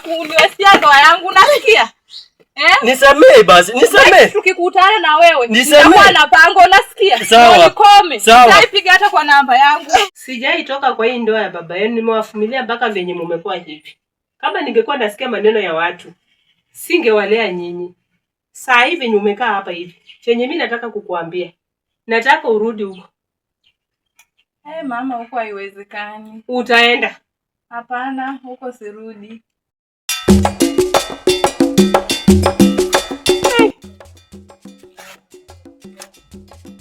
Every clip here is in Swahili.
kuniwasia ndoa yangu nasikia. Nisamee basi, nisamee. Tukikutana na wewe, nitakuwa na pango nasikia. Sawa. Nikome. Nitaipiga hata kwa namba yangu. Sijai toka kwa hii ndoa ya baba yenu, nimewafumilia mpaka venye mmekuwa hivi. Kama ningekuwa nasikia maneno ya watu, singewalea nyinyi. Saa hivi umekaa hapa hivi. Chenye mimi nataka kukuambia, nataka urudi huko. Mama, huko haiwezekani. Utaenda? Hapana, huko sirudi.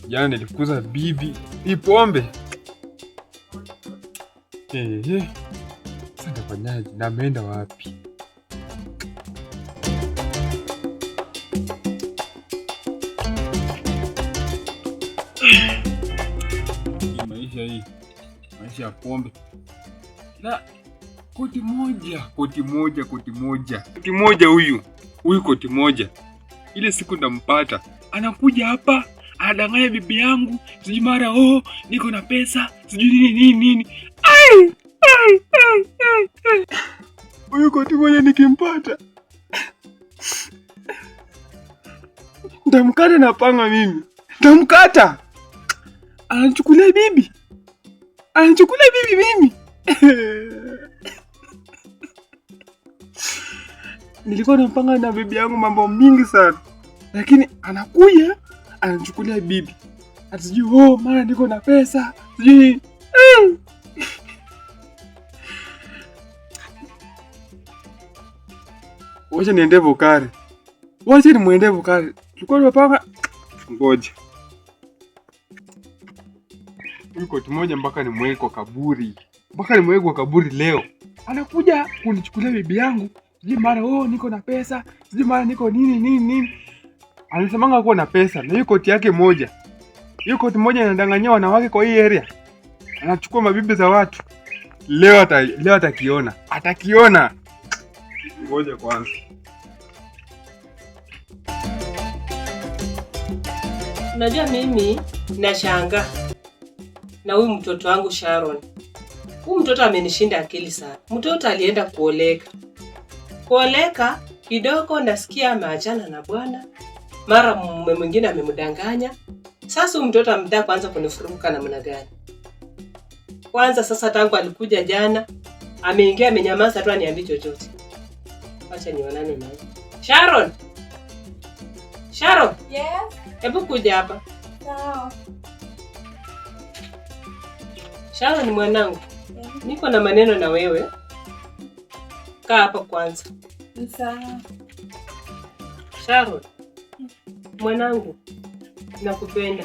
Jana nilifukuza bibi ni pombe. Sasa nitafanyaje? Na ameenda wapi? Maisha ya pombe. Na koti moja huyu koti moja. Ile siku ndampata, anakuja hapa, anadanganya bibi yangu, sijui mara niko na pesa, sijui nini. Huyu koti moja nikimpata, ndamkata na panga mimi. Ndamkata. Anachukulia bibi mimi. Nilikuwa nampanga na bibi yangu mambo mingi sana, lakini anakuja anachukulia bibi. Atijui mara niko na pesa, sijui. Wacha niende Vokari. Tulikuwa tumepanga. Ngoja. Yuko tumoja mpaka nimweke kwa kaburi leo. Anakuja kunichukulia bibi yangu. Sijui mara niko na pesa, sijui mara niko nini. Anasemanga kuwa na pesa na hiyo koti yake moja. Hiyo koti moja inadanganyia wanawake kwa hii area. Anachukua mabibi za watu. Leo atakiona. Ngoja kwanza. Unajua mimi nashangaa na huyu mtoto wangu Sharon. Huyu mtoto amenishinda akili sana. Mtoto alienda kuoleka kidogo, nasikia ameachana na bwana. Mara mume mwingine amemdanganya. Sasa huyu mtoto amtaka kwanza kunifuruka namna gani? Kwanza sasa tangu alikuja jana, ameingia amenyamaza tu aniambie chochote. Acha nionane naye. Sharon. Yes. Hebu kuja hapa. Sawa. Sharon mwanangu. Niko na maneno na wewe. Kaa hapa kwanza. Sawa. Sharon. Mwanangu, nakupenda.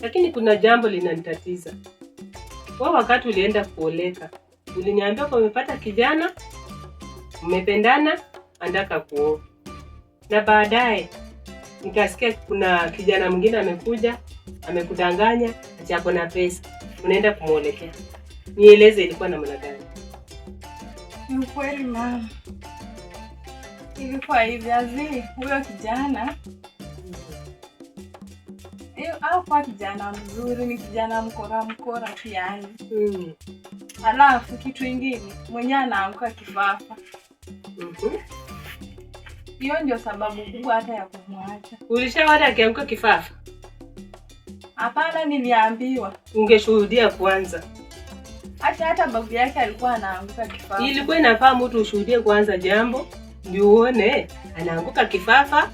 Lakini kuna jambo linanitatiza. Wakati ulienda kuoleka, uliniambia kwa umepata kijana, mmependana, anataka kuoa. Na baadaye nikasikia kuna kijana mwingine amekuja, amekudanganya, ati ako na pesa. Unaenda kumuolekea. Nieleze ilikuwa namna gani? Ni kweli mama. Ilikuwa hivi huyo kijana. Kwa kijana mzuri, ni kijana mkora pia. Alafu kitu ingine, mwenye anaanguka kifafa. Hiyo ndio sababu kubwa hata ya kumwacha. Ulishawahi akianguka kifafa? Hapana, niliambiwa. Ungeshuhudia kwanza. Hata babu yake alikuwa anaanguka kifafa. Ilikuwa inafaa mtu ushuhudie kwanza jambo ndio uone anaanguka kifafa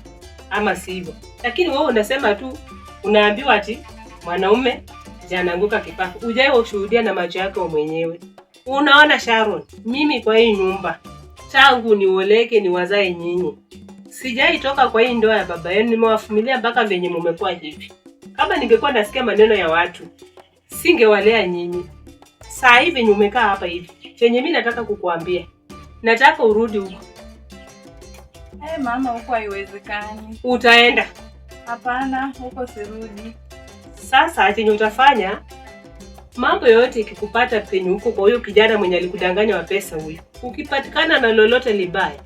ama sivyo. Lakini wewe unasema tu, unaambiwa ati mwanaume anaanguka kifafa. Hujawahi ushuhudia na macho yako mwenyewe. Unaona Sharon, mimi kwa hii nyumba tangu nioleke niwazae nyinyi, sijai toka kwa hii ndoa ya baba yenu, nimewafumilia mpaka venye mmekuwa hivi. Kama ningekuwa nasikia maneno ya watu, singewalea nyinyi. Saa hivi umekaa hapa hivi. Chenye mimi nataka kukuambia, nataka urudi huko. Mama, huko haiwezekani. Utaenda? Hapana, huko sirudi. Sasa chenye utafanya, mambo yote ikikupata penye huko kwa huyo kijana mwenye alikudanganya wa pesa huyo, ukipatikana na lolote libaya,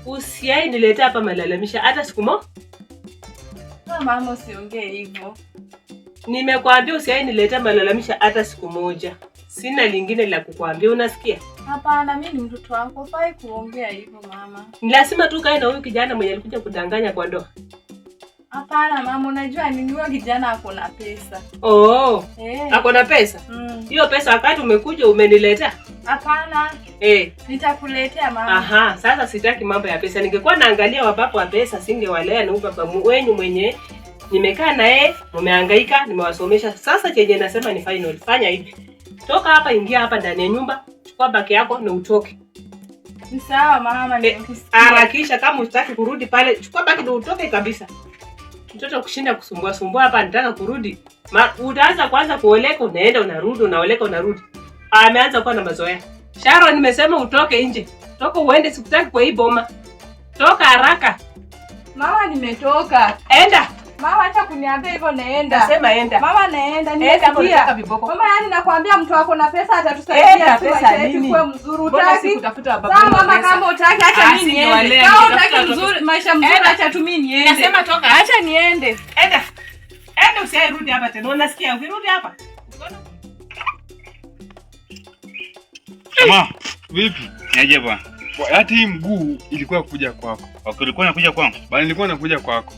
usiai nilete hapa malalamisha hata siku moja. Mama, usiongee hivyo. Nimekwambia usiai nilete malalamisha hata siku moja. Sina lingine la kukuambia, unasikia? Hapana, mimi ni mtoto wako, fai kuongea hivyo mama. Ni lazima tu kae na huyu kijana mwenye alikuja kudanganya kwa ndoa. Hapana mama, unajua nini, huyo kijana ako na pesa. Oh. Ako na pesa? Hiyo pesa wakati umekuja umeniletea? Hapana. Nitakuletea mama. Aha, sasa sitaki mambo ya pesa. Ningekuwa naangalia wababa wa pesa singewalea na baba wenyu mwenye nimekaa naye, umehangaika, nimewasomesha. Sasa chenye nasema ni final. Fanya hivi. Toka hapa, ingia hapa ndani ya nyumba, chukua baki yako na utoke. Ni sawa mama, nimekusikia. Harakisha, kama unataka kurudi pale, chukua baki na utoke kabisa. Mtoto kushinda kusumbua hapa, nataka kurudi. Utaanza kwanza kuoleka, unaenda unarudi, unaoleka unarudi. Ameanza kuwa na mazoea. Sharon, nimesema utoke nje. Toka uende, sikutaki kwa hii boma. Toka haraka. Mama, nimetoka. Enda. Mama, acha kuniambia hivyo, naenda. Nasema enda. Mama, naenda. Nimesikia. Mama, yani nakwambia mtu wako na pesa atatusaidia pesa nini? Kwa mzuri utaki. Kutafuta baba. Sawa mama, kama utaki acha mimi niende. Kama utaki mzuri, maisha mzuri acha tu mimi niende. Nasema toka. Acha niende. Enda. Enda, usirudi hapa tena. Unasikia? Ukirudi hapa. Ma, vipi? Niaje bwana? Hata hii mguu ilikuwa kuja kwako. Ulikuwa unakuja kwangu? Bali nilikuwa nakuja kwako.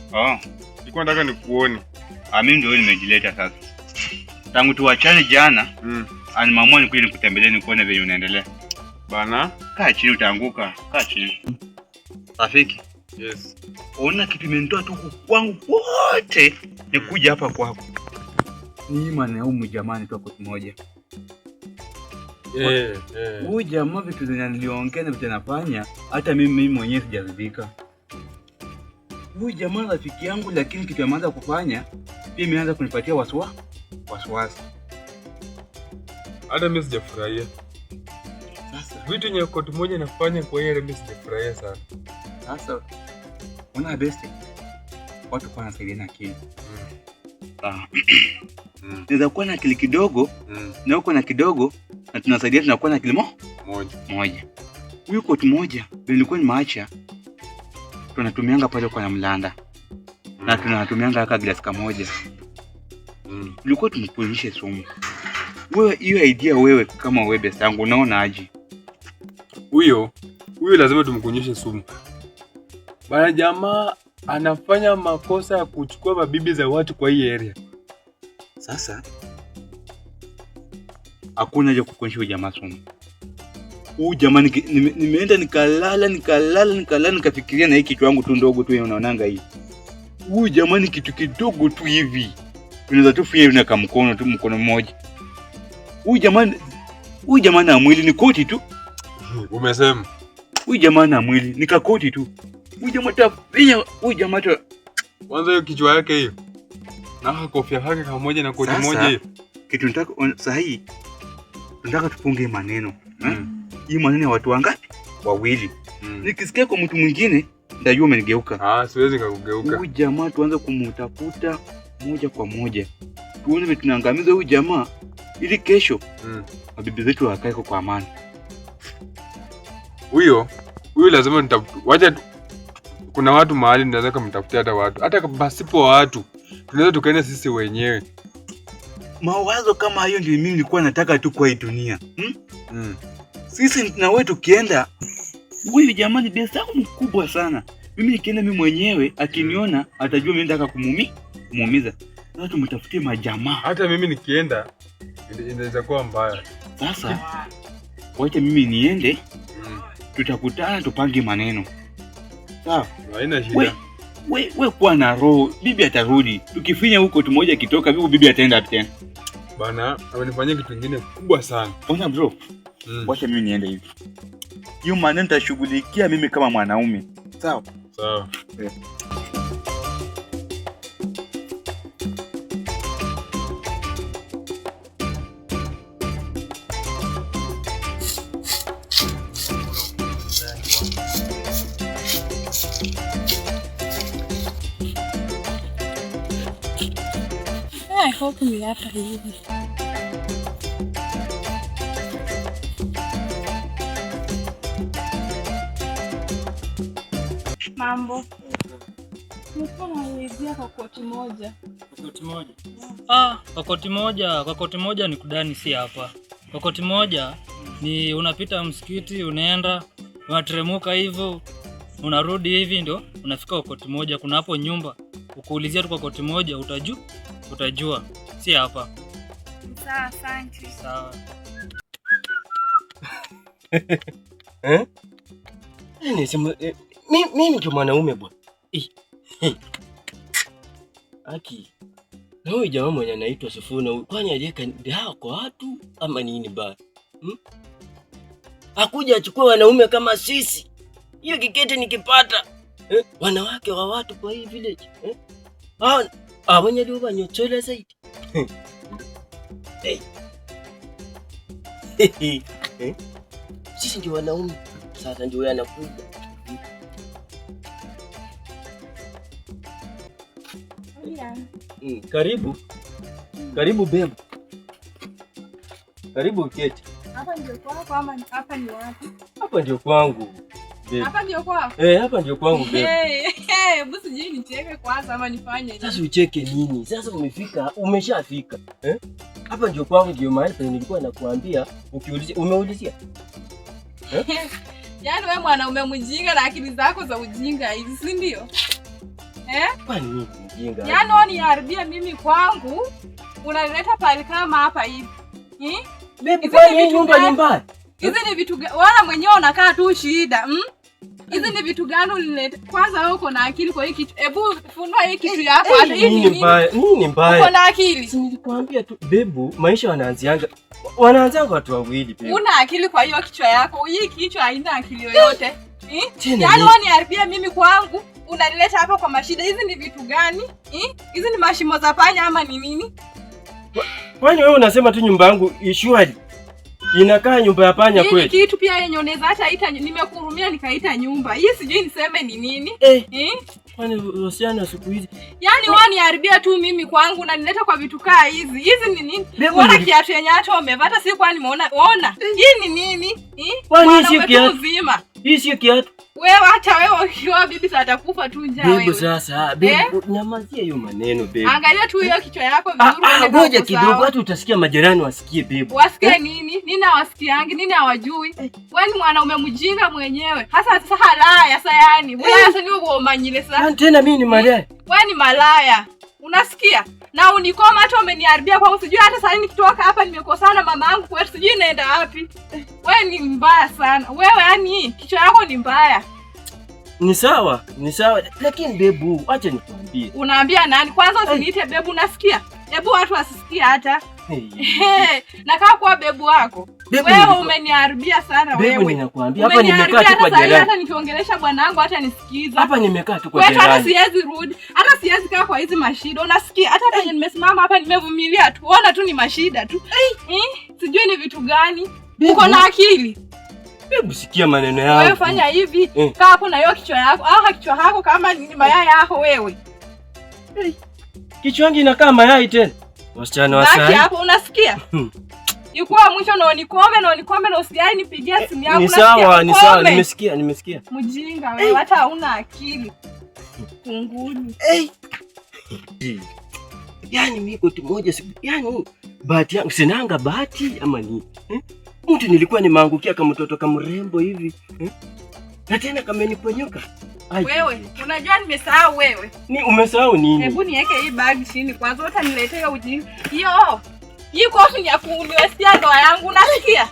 Nilikuwa nataka nikuone. Mimi ndio nimejileta sasa. Tangu tuachane jana, animamua nikuje nikutembelee nikuone vile unaendelea. Bana, kaa chini utaanguka. Kaa chini. Rafiki. Yes. Ona kitu imenitoa tu kwangu wote. Nikuja hapa kwako. Ni maana huyu jamani tu kwa kimoja. Huyu jamaa vitu zinaniongea na vitu anafanya hata mimi mwenyewe sijaridhika. Huyu jamaa rafiki yangu, lakini kitu ameanza kufanya pia imeanza kunipatia wasiwasi. Hata mimi sijafurahia. Sasa vitu nye koti moja nafanya kwa hiyo mimi sijafurahia sana. Sasa una best watu kwa nasaidiana akili. Naweza kuwa na akili kidogo na uko na kidogo na tunasaidia, tunakuwa na akili moja. Huyu koti moja nilikuwa nimeacha tunatumianga pale kwa mlanda na tunatumianga haka glasi moja. Tulikuwa tumekuonyesha sumu. Wewe hiyo idea wewe kama wewe best yangu unaona aje? Huyo lazima tumkuonyeshe sumu. Bana, jamaa anafanya makosa ya kuchukua mabibi za watu kwa hii area. Sasa hakuna haja kukuonyesha jamaa sumu. Huyu jamaa nimeenda nikalala nikafikiria na hii kitu yangu tu ndogo tu unaonanga hii. Huyu jamaa ni kitu kidogo tu hivi. Tunaweza tu fanya na mkono tu, mkono mmoja. Huyu jamaa na mwili ni koti tu. Umesema. Huyu jamaa na mwili ni kakoti tu. Huyu jamaa tafanya, huyu jamaa tu. Kwanza hiyo kichwa yake hiyo. Na kofia yake kama moja na koti moja hiyo. Kitu nataka sahihi. Tunataka tupunge maneno. Hii maneno ya watu wangapi? Wawili. Nikisikia kwa mtu mwingine ndajua umenigeuka. Siwezi kukugeuka. Huyu jamaa tuanze kumutafuta moja kwa moja. Tuone vipi tunaangamiza huyu jamaa ili kesho mabibi zetu wakae kwa amani. Huyo lazima wacha kuna watu mahali tunaweza kumtafutia hata watu. Hata basipo watu tunaweza tukaenda sisi wenyewe. Mawazo kama hayo ndio mimi nilikuwa nataka tu kwa hii dunia. Sisi na wewe tukienda, huyu jamaa ni besa mkubwa sana. Mimi nikienda mimi mwenyewe akiniona atajua mimi nataka kumuumiza. Sasa tumtafutie majamaa. Hata mimi nikienda inaweza kuwa mbaya. Sasa wacha mimi niende. Tutakutana tupange maneno. Sawa? Haina shida. Wewe kwa na roho, bibi atarudi. Tukifinya huko tumoja kitoka, bibi ataenda tena. Bana, amenifanyia kitu kingine kubwa sana. Ona bro. Wacha mimi niende hivi. Hiyo maneno nitashughulikia mimi kama mwanaume. Sawa? Sawa. I hope ni hapa hivi. Mambo. Nilikuwa naulizia kwa koti moja. Kwa koti moja? Kwa koti moja ni kudani si hapa. Okoti moja ni unapita msikiti, unaenda, unateremuka hivyo, unarudi hivi ndio unafika okoti moja. Kuna hapo nyumba. Ukuulizia tu kwa okoti moja utajua. Si hapa. Sawa, asante. Sawa. Mimi ndio mwanaume bwana. Aki. Na huyu jamaa mwenye anaitwa Sifuna huyu, kwani aliweka dawa kwa watu ama nini bwana? Hakuja achukua wanaume kama sisi. Hiyo kikete nikipata. Wanawake wa watu kwa hii village. Wenye ndio wanyochola zaidi. Sisi ndio wanaume. Sasa ndio yeye anakuja. Karibu. Karibu babe. Karibu uketi. Hapa ndio kwako ama hapa ni wapi? Hapa ndio kwangu. Babe. Hapa ndio kwako? Hapa ndio kwangu babe. Basi je, nicheke kwanza ama nifanye nini? Sasa ucheke nini? Sasa umeshafika. Hapa ndio kwangu, ndio mahali nilikuwa nakuambia ukiulizia. Umeulizia? Yaani wewe mwanaume mjinga na akili zako za ujinga hizi, si ndio? Kwani mimi mjinga? Yaani waniharibia mimi kwangu, unaleta pale kama hapa hivi. Baby, kwa nini nyumba nyumbani? Hizi ni vitu wala mwenyewe unakaa tu shida. Hizi ni vitu gani ulileta? Kwanza wewe uko na akili kwa hii kitu. Hebu funua hii kitu yako hata hivi nini? Nini mbaya? Uko na akili? Si nilikwambia tu bebu, maisha wanaanza watu wawili bebu. Una akili kwa hiyo kichwa yako. Hii kichwa haina akili yoyote. Yaani waniharibia mimi kwangu, unalileta hapa kwa mashida. Hizi ni vitu gani? Hizi ni mashimo za panya ama ni nini? Kwani wewe unasema tu nyumba yangu ishwali? Inakaa nyumba ya panya kweli? Hii kitu pia yenye unaweza hata ita, nimekuhurumia nikaita nyumba. Hii sijui niseme ni nini. Kwani wasiana siku hizi? Yaani waniharibia tu mimi kwangu na nileta kwa vitu kaa hizi. Hizi ni nini? Unaona kiatu yenye hata umevaa hata si kwani umeona. Hii ni nini? Kwani sio kiatu? Hii sio kiatu. Wewe hata wewe ukiwa bibi atakufa tu njaa wewe. Bibi sasa, bibi nyamazia hiyo maneno bibi. Angalia tu hiyo kichwa yako vizuri. Ngoja kidogo watu utasikia majirani wasikie bibi. Wasikie nini? Nini hawasikiangi? Nini hawajui? Wewe ni mwanaume mjinga mwenyewe. Hasa halaya sayani. Wewe sasa ni uomanyile sasa. Tena mimi ni malaya. Wewe ni malaya. Unasikia? Na unikoma hata umeniharibia kwa sijui hata sasa nikitoka hapa nimekosana mama yangu kwa sijui naenda wapi. Wewe ni mbaya sana. Wewe yani kichwa yako ni mbaya. Ni sawa. Lakini bebu, acha nikwambie. Unaambia nani? Kwanza usiniite bebu, unasikia? Hebu watu wasisikie hata. Nakaa kwa bebu wako. Wewe umeniharibia sana wewe. Bebu ninakwambia hapa nimekaa tu kwa jirani. Hata nikiongelesha bwanangu hata nisikiza. Hapa nimekaa tu kwa jirani. Hata siwezi rudi. Hata siwezi kaa kwa hizi mashida. Unasikia? Hata penye nimesimama hapa nimevumilia tu. Ona tu ni mashida tu. Sijui ni vitu gani. Uko na akili? Bebu sikia maneno yangu. Wewe fanya hivi. Kaa hapo na hiyo kichwa yako. Kichwa yako kama ni mayai yako wewe. Kichwa yangu inakaa mayai tena. Wasichana wasai. Baki hapo unasikia? Yuko mwisho na unikombe na usijai nipigia simu yangu unasikia. Ni sawa, nimesikia. Mjinga wewe hata hauna akili. Kunguni. Yaani mimi kitu moja yaani bahati yangu sinanga bahati ama nini? Mtu nilikuwa nimeangukia kama mtoto kama mrembo hivi. Na tena kameniponyoka. Wewe, unajua nimesahau wewe. Ni umesahau nini? Hebu niweke hii bag chini kwanza utaniletea ujinga. Hii kofi ni ya kuniwestia ndoa yangu unasikia?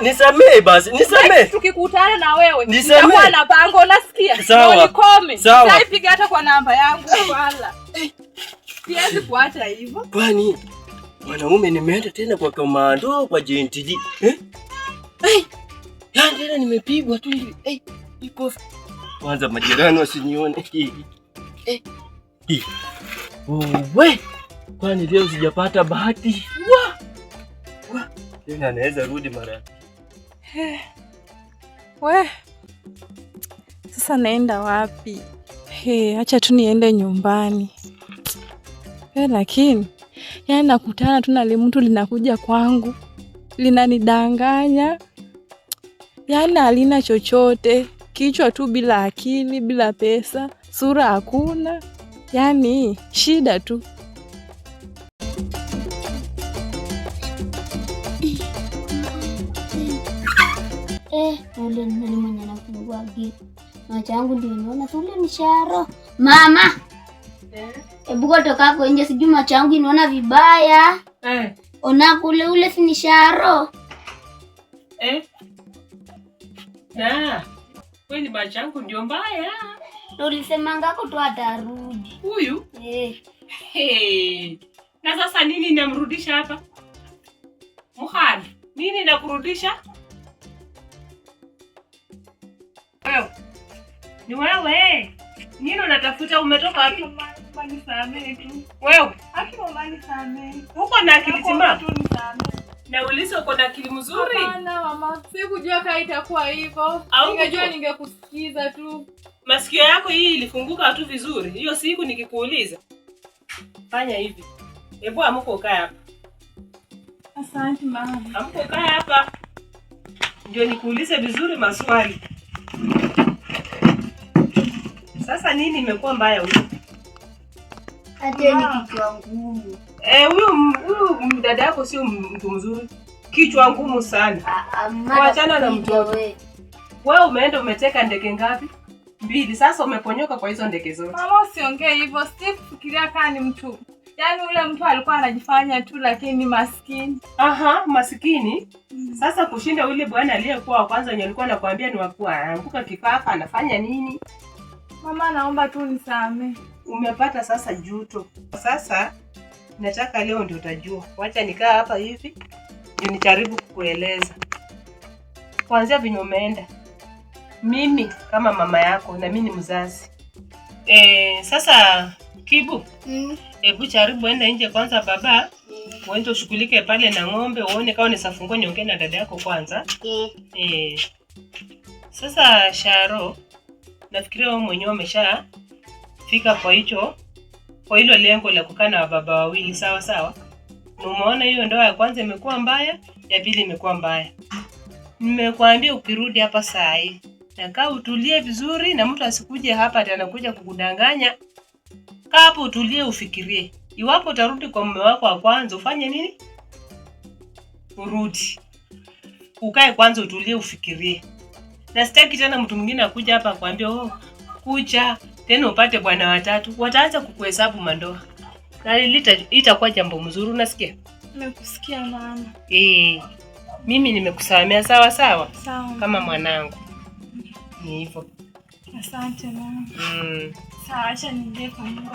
Nisamee basi, nisamee. Tukikutana na wewe, nitakuwa na pango unasikia? Sawa. Nikome. Sawa. Sasa piga hata kwa namba yangu wala. Siwezi kuacha hivyo. Kwani mwanaume nimeenda tena kwa komando kwa JNTG. Yaani tena nimepigwa tu hivi. Iko kwanza majirani wasinione. Wewe kwani leo sijapata bahati? Tena naweza rudi mara. Sasa naenda wapi? Acha tu niende nyumbani. Lakini yaani nakutana tu na mtu linakuja kwangu. Linanidanganya. Yaani halina chochote. Kichwa tu bila akili, bila pesa, sura hakuna. Yaani shida tu. Ule nani mwenye anafungua gate. Macho yangu ndio inaona ule ni Sharo. Mama. Hebu toka hapo nje, sijui macho yangu inaona vibaya. Ona kule ule si ni Sharo. Na wewe ni macho yangu ndio mbaya. Ndio ulisema ngako tu atarudi. Huyu? Na sasa nini inamrudisha hapa? Muhani, nini inakurudisha? Wewe. Ni wewe. Nini unatafuta, umetoka wapi? Mama nisamehe tu. Wewe, Haki mama nisamehe. uko na akili timamu? Tu nisamehe. Na ulizo uko na akili mzuri? Hapana mama, sikujua kama itakuwa hivyo. Ningejua ningekusikiza tu. Masikio yako hii ilifunguka tu vizuri. Hiyo siku nikikuuliza. Fanya hivi. Hebu amuka ukae hapa. Asante mama. Amuka ukae hapa. Ndio nikuulize vizuri maswali. Sasa nini imekuwa mbaya huyu? Hata ni kichwa ngumu. Huyu dada yako sio mtu mzuri. Kichwa ngumu sana. Waachana na mtoto. Wewe umeenda umeteka ndege ngapi? 2. Sasa umeponyoka kwa hizo ndege zote. Mama usiongee hivyo. Sikufikiria kama ni mtu. Yaani ule mtu alikuwa anajifanya tu lakini maskini. Maskini. Sasa kushinda yule bwana aliyekuwa wa kwanza, alikuwa anakuambia ni wakuwa anaanguka kifafa, anafanya nini? Mama naomba tu nisamehe. Umepata sasa juto. Sasa nataka leo ndio utajua. Wacha nikaa hapa hivi ndio nijaribu kukueleza. Kuanzia vinyo umeenda. Mimi kama mama yako na mimi ni mzazi. Sasa Kibu. Hebu jaribu enda nje kwanza baba. Uende ushughulike pale na ng'ombe, uone kama nisafungua niongee na dada yako kwanza. Sasa Sharo, nafikiria wewe mwenyewe umeshafika kwa hilo lengo la kukaa na baba wawili, sawa sawa? Na umeona hiyo ndoa ya kwanza imekuwa mbaya, ya pili imekuwa mbaya. Nimekuambia ukirudi hapa saa hii, nakaa utulie vizuri na mtu asikuje hapa anakuja kukudanganya. Kaa hapo utulie ufikirie. Iwapo utarudi kwa mume wako wa kwanza ufanye nini? Urudi. Ukae kwanza utulie ufikirie. Na sitaki tena mtu mwingine akuja hapa akwambie kuja tena upate bwana watatu. Wataanza kukuhesabu mandoa. Na itakuwa jambo mzuri, unasikia? Nimekusikia mama. Mimi nimekusamea sawa sawa? Sawa. Kama mwanangu. Ni hivyo. Asante mama. Sawa, acha niingie kwa nyumba.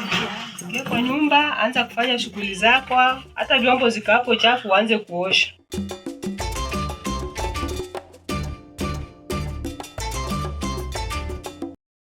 Ingia kwa nyumba, anza kufanya shughuli zako. Hata vyombo zikapo chafu uanze kuosha.